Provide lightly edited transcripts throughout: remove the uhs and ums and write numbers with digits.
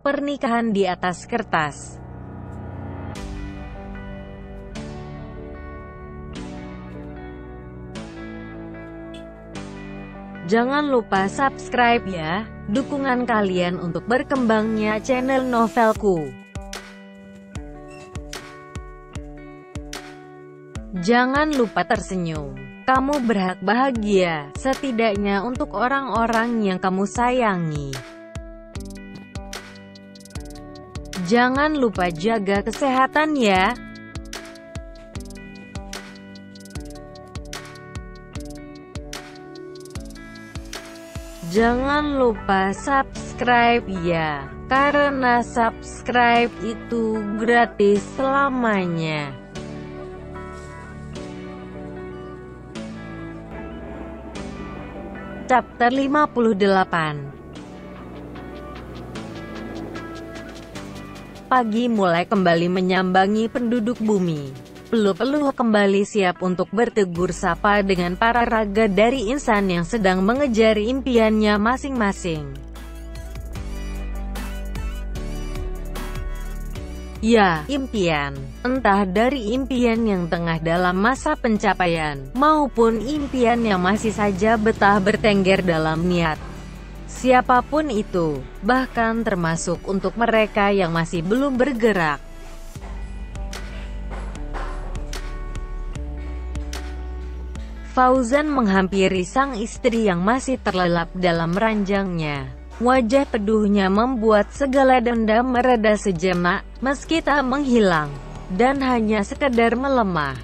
Pernikahan di atas kertas. Jangan lupa subscribe ya, dukungan kalian untuk berkembangnya channel Novelku. Jangan lupa tersenyum. Kamu berhak bahagia, setidaknya untuk orang-orang yang kamu sayangi. Jangan lupa jaga kesehatan ya. Jangan lupa subscribe ya, karena subscribe itu gratis selamanya. Chapter 58. Pagi mulai kembali menyambangi penduduk bumi. Peluh-peluh kembali siap untuk bertegur sapa dengan para raga dari insan yang sedang mengejar impiannya masing-masing. Ya, impian. Entah dari impian yang tengah dalam masa pencapaian, maupun impian yang masih saja betah bertengger dalam niat. Siapapun itu, bahkan termasuk untuk mereka yang masih belum bergerak. Fauzan menghampiri sang istri yang masih terlelap dalam ranjangnya. Wajah teduhnya membuat segala dendam mereda sejenak, meski tak menghilang, dan hanya sekedar melemah.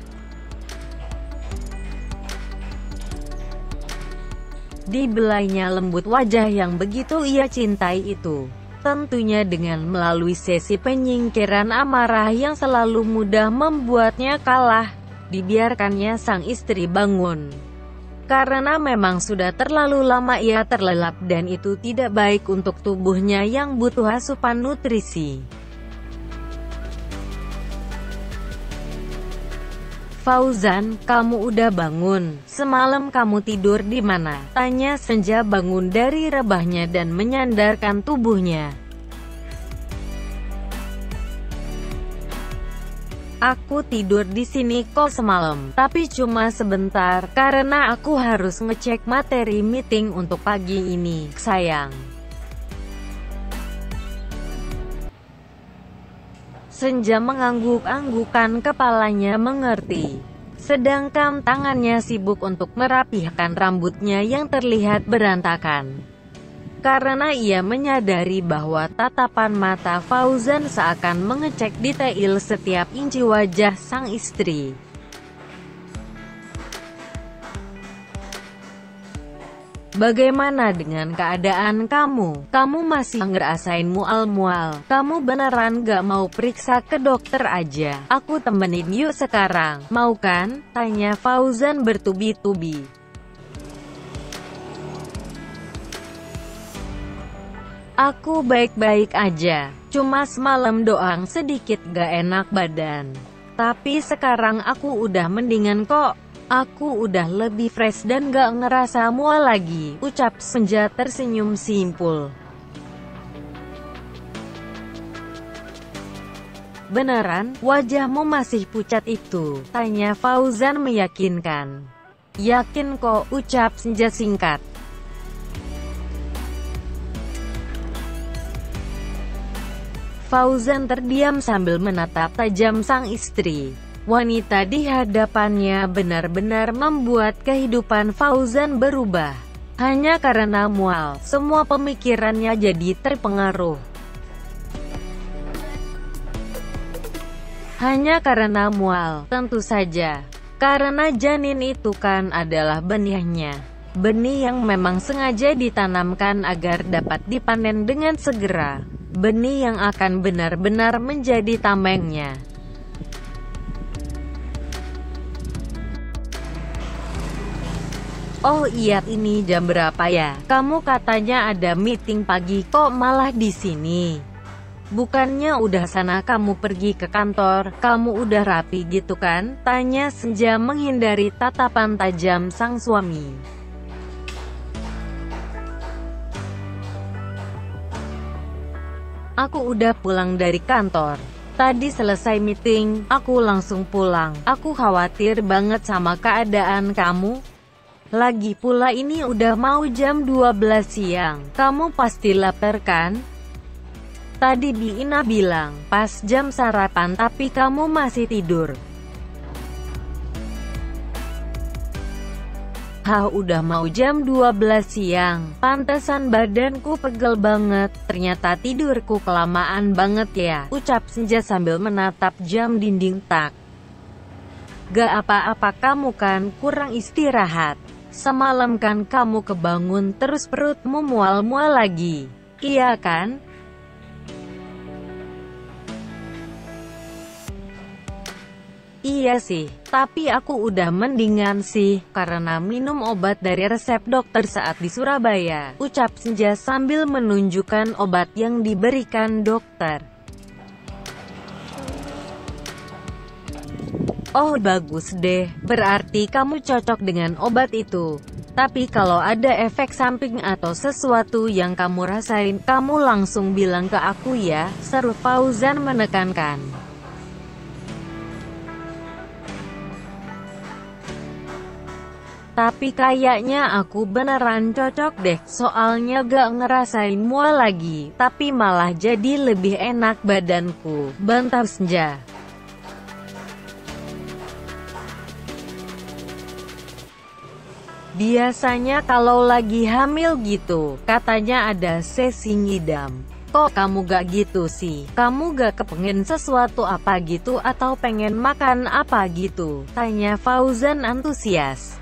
Dibelainya lembut wajah yang begitu ia cintai itu. Tentunya dengan melalui sesi penyingkiran amarah yang selalu mudah membuatnya kalah. Dibiarkannya sang istri bangun. Karena memang sudah terlalu lama ia terlelap dan itu tidak baik untuk tubuhnya yang butuh asupan nutrisi. Fauzan, kamu udah bangun? Semalam kamu tidur di mana? Tanya Senja bangun dari rebahnya dan menyandarkan tubuhnya. Aku tidur di sini kok semalam, tapi cuma sebentar, karena aku harus ngecek materi meeting untuk pagi ini, sayang. Senja mengangguk-anggukan kepalanya mengerti. Sedangkan tangannya sibuk untuk merapihkan rambutnya yang terlihat berantakan. Karena ia menyadari bahwa tatapan mata Fauzan seakan mengecek detail setiap inci wajah sang istri. Bagaimana dengan keadaan kamu? Kamu masih ngerasain mual-mual? Kamu beneran gak mau periksa ke dokter aja? Aku temenin yuk sekarang, mau kan? Tanya Fauzan bertubi-tubi. Aku baik-baik aja, cuma semalam doang sedikit gak enak badan. Tapi sekarang aku udah mendingan kok. Aku udah lebih fresh dan gak ngerasa mual lagi, ucap Senja tersenyum simpul. Beneran, wajahmu masih pucat itu? Tanya Fauzan meyakinkan. Yakin kok, ucap Senja singkat. Fauzan terdiam sambil menatap tajam sang istri. Wanita di hadapannya benar-benar membuat kehidupan Fauzan berubah. Hanya karena mual, semua pemikirannya jadi terpengaruh. Hanya karena mual, tentu saja. Karena janin itu kan adalah benihnya. Benih yang memang sengaja ditanamkan agar dapat dipanen dengan segera. Benih yang akan benar-benar menjadi tamengnya. Oh iya, ini jam berapa ya? Kamu katanya ada meeting pagi kok malah di sini. Bukannya udah sana kamu pergi ke kantor, kamu udah rapi gitu kan? Tanya Senja menghindari tatapan tajam sang suami. Aku udah pulang dari kantor. Tadi selesai meeting, aku langsung pulang. Aku khawatir banget sama keadaan kamu. Lagi pula ini udah mau jam 12 siang. Kamu pasti lapar kan? Tadi Ina bilang, pas jam sarapan tapi kamu masih tidur. Udah mau jam 12 siang, pantesan badanku pegel banget, ternyata tidurku kelamaan banget ya, ucap Senja sambil menatap jam dinding. Tak. Gak apa-apa, kamu kan kurang istirahat. Semalam kan kamu kebangun terus perutmu mual-mual lagi. Iya kan? Iya sih, tapi aku udah mendingan sih, karena minum obat dari resep dokter saat di Surabaya, ucap Senja sambil menunjukkan obat yang diberikan dokter. Oh bagus deh, berarti kamu cocok dengan obat itu. Tapi kalau ada efek samping atau sesuatu yang kamu rasain, kamu langsung bilang ke aku ya, seru Fauzan menekankan. Tapi kayaknya aku beneran cocok deh, soalnya gak ngerasain mual lagi, tapi malah jadi lebih enak badanku, bantah Senja. Biasanya kalau lagi hamil gitu, katanya ada sesi ngidam. Kok kamu gak gitu sih? Kamu gak kepengen sesuatu apa gitu atau pengen makan apa gitu? Tanya Fauzan antusias.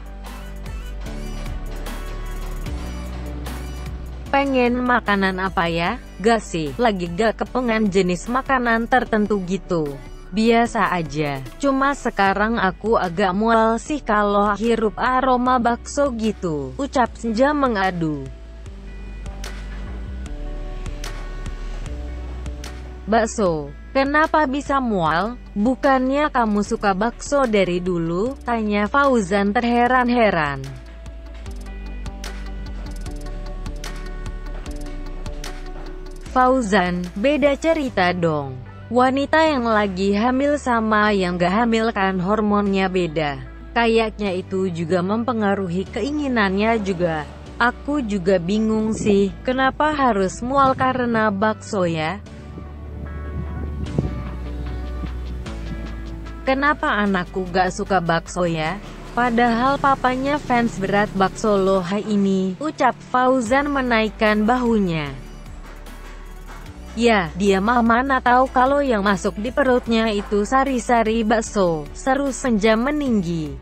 Pengen makanan apa ya? Gak sih, lagi gak kepengen jenis makanan tertentu gitu. Biasa aja. Cuma sekarang aku agak mual sih kalau hirup aroma bakso gitu, ucap Senja mengadu. Bakso? Kenapa bisa mual? Bukannya kamu suka bakso dari dulu? Tanya Fauzan terheran-heran. Fauzan, beda cerita dong. Wanita yang lagi hamil sama yang gak hamil kan hormonnya beda. Kayaknya itu juga mempengaruhi keinginannya juga. Aku juga bingung sih, kenapa harus mual karena bakso ya? Kenapa anakku gak suka bakso ya? Padahal papanya fans berat bakso loh hai ini, ucap Fauzan menaikkan bahunya. Ya, dia mah mana tahu kalau yang masuk di perutnya itu sari-sari bakso, seru Senja meninggi.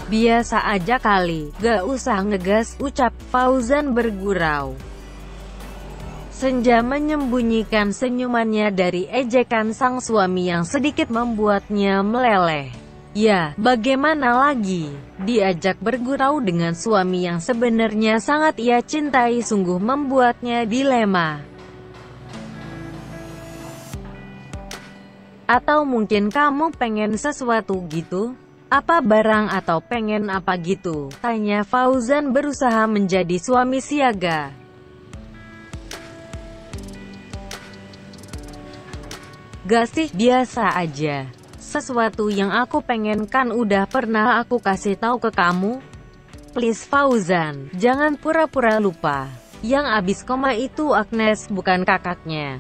Biasa aja kali, gak usah ngegas, ucap Fauzan bergurau. Senja menyembunyikan senyumannya dari ejekan sang suami yang sedikit membuatnya meleleh. Ya, bagaimana lagi? Diajak bergurau dengan suami yang sebenarnya sangat ia cintai sungguh membuatnya dilema. Atau mungkin kamu pengen sesuatu gitu? Apa barang atau pengen apa gitu? Tanya Fauzan berusaha menjadi suami siaga. Gak sih, biasa aja. Sesuatu yang aku pengen kan udah pernah aku kasih tahu ke kamu. Please Fauzan, jangan pura-pura lupa. Yang abis koma itu Agnes, bukan kakaknya.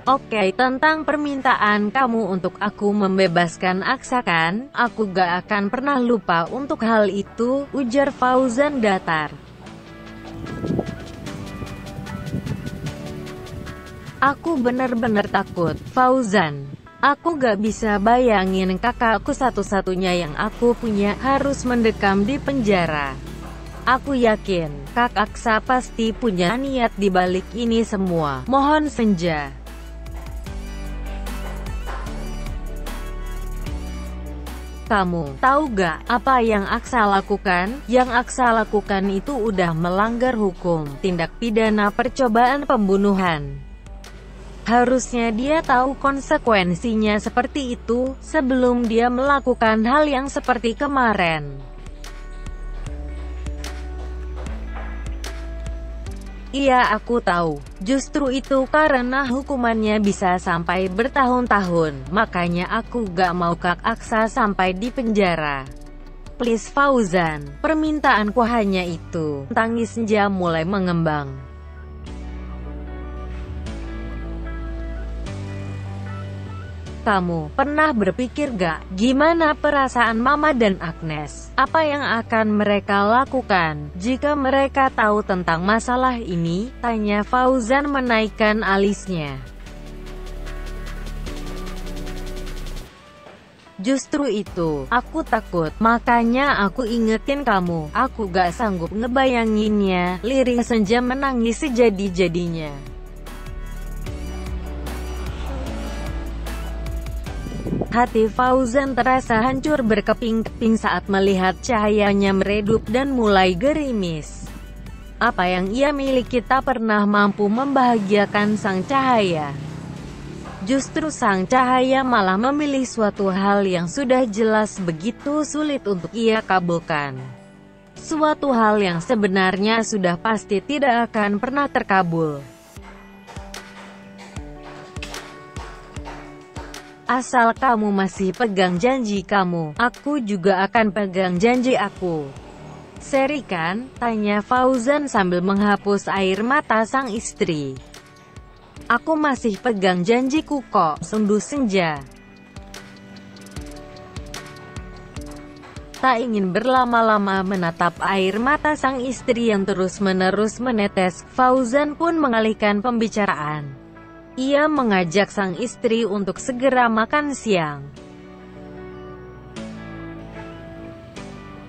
Oke, tentang permintaan kamu untuk aku membebaskan Aksa kan, aku gak akan pernah lupa untuk hal itu, ujar Fauzan datar. Aku bener-bener takut, Fauzan. Aku gak bisa bayangin kakakku satu-satunya yang aku punya harus mendekam di penjara. Aku yakin, Kak Aksa pasti punya niat di balik ini semua. Mohon Senja. Kamu tahu gak apa yang Aksa lakukan? Yang Aksa lakukan itu udah melanggar hukum, tindak pidana percobaan pembunuhan. Harusnya dia tahu konsekuensinya seperti itu, sebelum dia melakukan hal yang seperti kemarin. Iya, aku tahu. Justru itu karena hukumannya bisa sampai bertahun-tahun, makanya aku gak mau Kak Aksa sampai di penjara. Please Fauzan, permintaanku hanya itu. Tangis Senja mulai mengembang. Kamu pernah berpikir gak, gimana perasaan Mama dan Agnes? Apa yang akan mereka lakukan jika mereka tahu tentang masalah ini? Tanya Fauzan menaikkan alisnya. Justru itu, aku takut. Makanya aku ingetin kamu. Aku gak sanggup ngebayanginnya. Lirik Senja menangis sejadi-jadinya. Hati Fauzan terasa hancur berkeping-keping saat melihat cahayanya meredup dan mulai gerimis. Apa yang ia miliki tak pernah mampu membahagiakan sang cahaya. Justru sang cahaya malah memilih suatu hal yang sudah jelas begitu sulit untuk ia kabulkan. Suatu hal yang sebenarnya sudah pasti tidak akan pernah terkabul. Asal kamu masih pegang janji kamu, aku juga akan pegang janji aku. Seri kan? Tanya Fauzan sambil menghapus air mata sang istri. Aku masih pegang janjiku kok, sendu Senja. Tak ingin berlama-lama menatap air mata sang istri yang terus-menerus menetes, Fauzan pun mengalihkan pembicaraan. Ia mengajak sang istri untuk segera makan siang.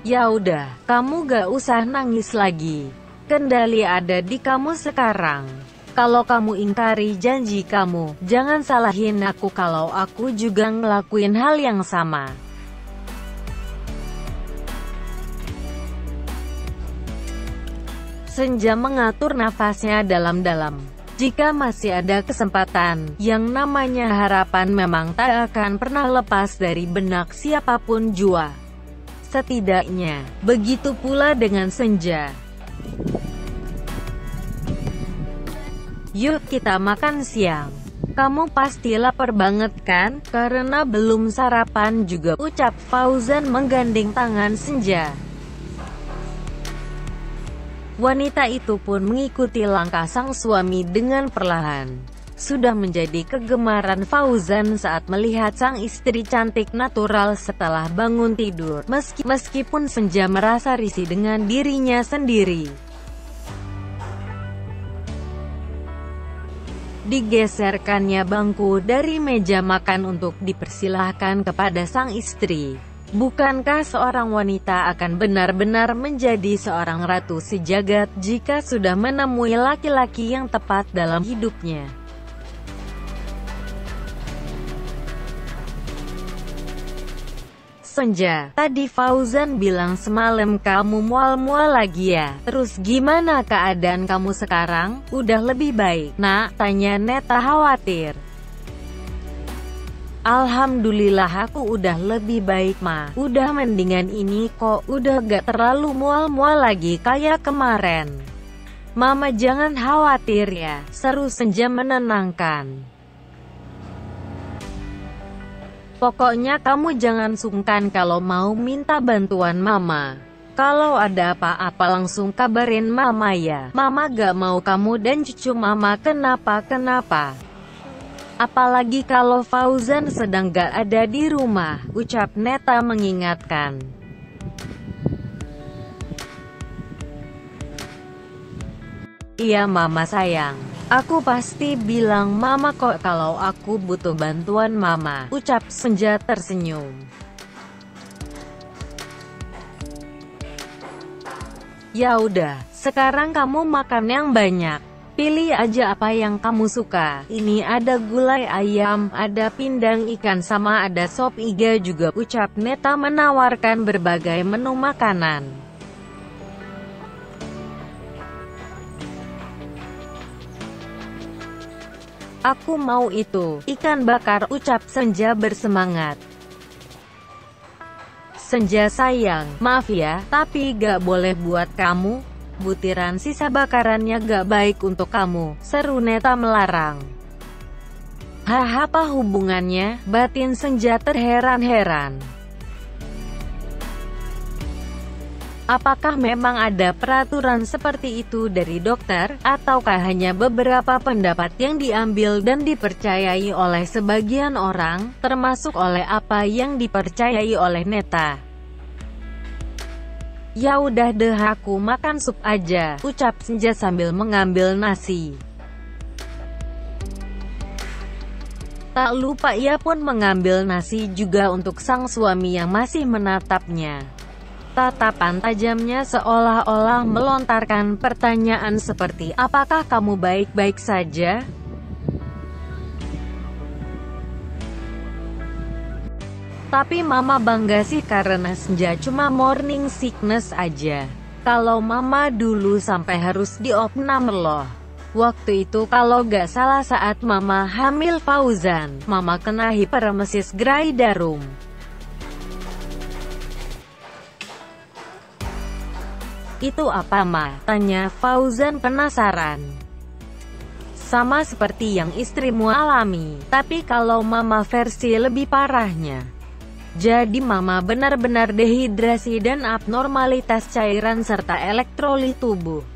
Ya udah, kamu gak usah nangis lagi. Kendali ada di kamu sekarang. Kalau kamu ingkari janji kamu, jangan salahin aku kalau aku juga ngelakuin hal yang sama. Senja mengatur nafasnya dalam-dalam. Jika masih ada kesempatan, yang namanya harapan memang tak akan pernah lepas dari benak siapapun jua. Setidaknya, begitu pula dengan Senja. Yuk kita makan siang. Kamu pasti lapar banget kan? Karena belum sarapan juga, ucap Fauzan menggandeng tangan Senja. Wanita itu pun mengikuti langkah sang suami dengan perlahan. Sudah menjadi kegemaran Fauzan saat melihat sang istri cantik natural setelah bangun tidur, meskipun Senja merasa risih dengan dirinya sendiri. Digeserkannya bangku dari meja makan untuk dipersilahkan kepada sang istri. Bukankah seorang wanita akan benar-benar menjadi seorang ratu sejagat jika sudah menemui laki-laki yang tepat dalam hidupnya? Senja, tadi Fauzan bilang semalam kamu mual-mual lagi ya? Terus gimana keadaan kamu sekarang? Udah lebih baik, nak? Tanya Neta khawatir. Alhamdulillah aku udah lebih baik ma. Udah mendingan ini kok, udah gak terlalu mual-mual lagi kayak kemarin. Mama jangan khawatir ya, seru Senja menenangkan. Pokoknya kamu jangan sungkan kalau mau minta bantuan mama. Kalau ada apa-apa langsung kabarin mama ya. Mama gak mau kamu dan cucu mama kenapa-kenapa. Apalagi kalau Fauzan sedang gak ada di rumah, ucap Neta mengingatkan. Iya mama sayang, aku pasti bilang mama kok kalau aku butuh bantuan mama, ucap Senja tersenyum. Ya udah, sekarang kamu makan yang banyak. Pilih aja apa yang kamu suka. Ini ada gulai ayam, ada pindang ikan sama ada sop iga juga, ucap Neta menawarkan berbagai menu makanan. Aku mau itu, ikan bakar, ucap Senja bersemangat. Senja sayang, maaf ya, tapi gak boleh buat kamu. Butiran sisa bakarannya gak baik untuk kamu, seru Neta melarang. Hah, apa hubungannya? Batin Senja terheran-heran. Apakah memang ada peraturan seperti itu dari dokter, ataukah hanya beberapa pendapat yang diambil dan dipercayai oleh sebagian orang, termasuk oleh apa yang dipercayai oleh Neta? Ya udah deh, aku makan sup aja, ucap Senja sambil mengambil nasi. Tak lupa ia pun mengambil nasi juga untuk sang suami yang masih menatapnya. Tatapan tajamnya seolah-olah melontarkan pertanyaan seperti, apakah kamu baik-baik saja? Tapi Mama bangga sih karena Senja cuma morning sickness aja. Kalau Mama dulu sampai harus diopnam loh. Waktu itu kalau gak salah saat Mama hamil Fauzan, Mama kena hiperemesis gravidarum. Itu apa Ma? Tanya Fauzan penasaran. Sama seperti yang istrimu alami, tapi kalau Mama versi lebih parahnya. Jadi Mama benar-benar dehidrasi dan abnormalitas cairan serta elektrolit tubuh.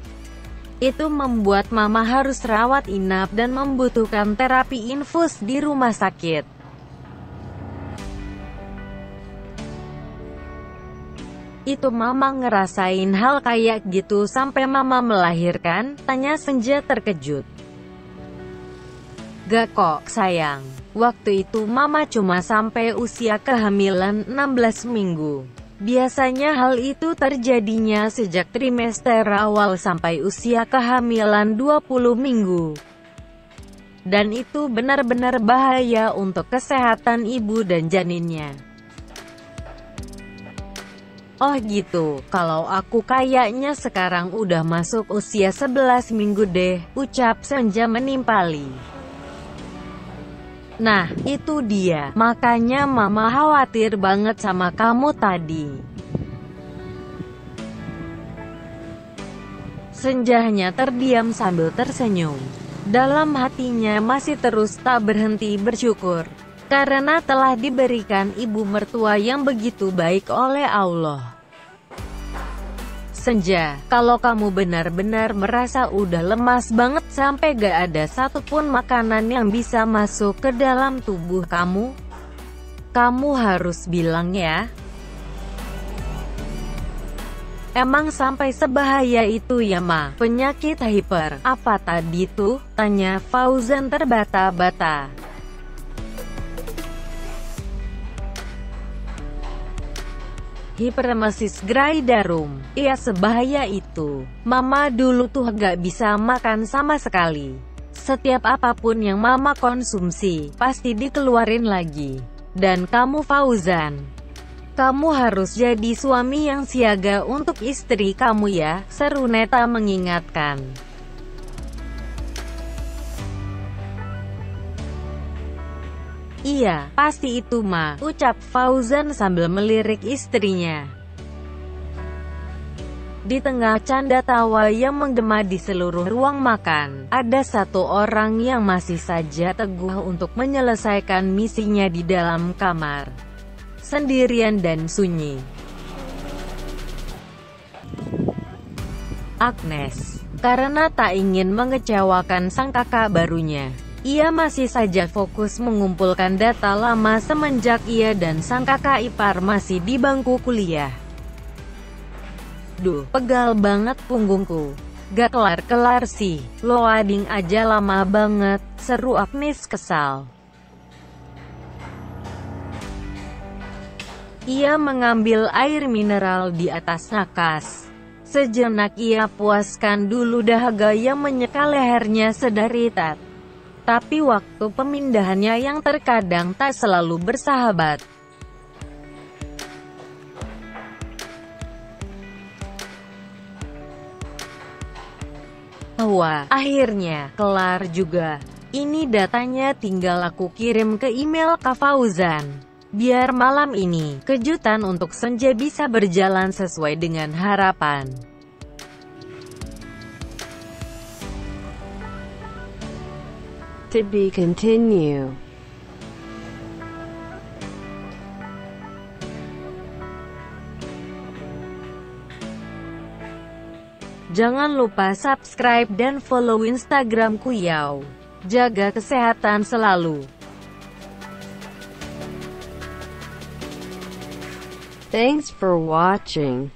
Itu membuat Mama harus rawat inap dan membutuhkan terapi infus di rumah sakit. Itu Mama ngerasain hal kayak gitu sampai Mama melahirkan? Tanya Senja terkejut. Gak kok, sayang. Waktu itu Mama cuma sampai usia kehamilan 16 minggu. Biasanya hal itu terjadinya sejak trimester awal sampai usia kehamilan 20 minggu. Dan itu benar-benar bahaya untuk kesehatan ibu dan janinnya. Oh gitu, kalau aku kayaknya sekarang udah masuk usia 11 minggu deh, ucap Senja menimpali. Nah, itu dia, makanya Mama khawatir banget sama kamu tadi. Senja hanya terdiam sambil tersenyum. Dalam hatinya masih terus tak berhenti bersyukur, karena telah diberikan ibu mertua yang begitu baik oleh Allah. Senja, kalau kamu benar-benar merasa udah lemas banget sampai gak ada satupun makanan yang bisa masuk ke dalam tubuh kamu, kamu harus bilang ya. Emang sampai sebahaya itu ya Ma? Penyakit hiper, apa tadi tuh? Tanya Fauzan terbata-bata. Hiperemesis gravidarum, iya sebahaya itu. Mama dulu tuh gak bisa makan sama sekali. Setiap apapun yang Mama konsumsi, pasti dikeluarin lagi. Dan kamu Fauzan, kamu harus jadi suami yang siaga untuk istri kamu ya, seru Neta mengingatkan. Iya, pasti itu Ma, ucap Fauzan sambil melirik istrinya. Di tengah canda tawa yang menggema di seluruh ruang makan, ada satu orang yang masih saja teguh untuk menyelesaikan misinya di dalam kamar. Sendirian dan sunyi. Agnes, karena tak ingin mengecewakan sang kakak barunya, ia masih saja fokus mengumpulkan data lama semenjak ia dan sang kakak ipar masih di bangku kuliah. Duh, pegal banget punggungku. Gak kelar-kelar sih, loading aja lama banget, seru Agnes kesal. Ia mengambil air mineral di atas nakas. Sejenak ia puaskan dulu dahaga yang menyeka lehernya sedari tat. Tapi waktu pemindahannya yang terkadang tak selalu bersahabat. Wah, akhirnya, kelar juga. Ini datanya tinggal aku kirim ke email Kak Fauzan. Biar malam ini, kejutan untuk Senja bisa berjalan sesuai dengan harapan. To be continue. Jangan lupa subscribe dan follow Instagramku Yao. Jaga kesehatan selalu. Thanks for watching.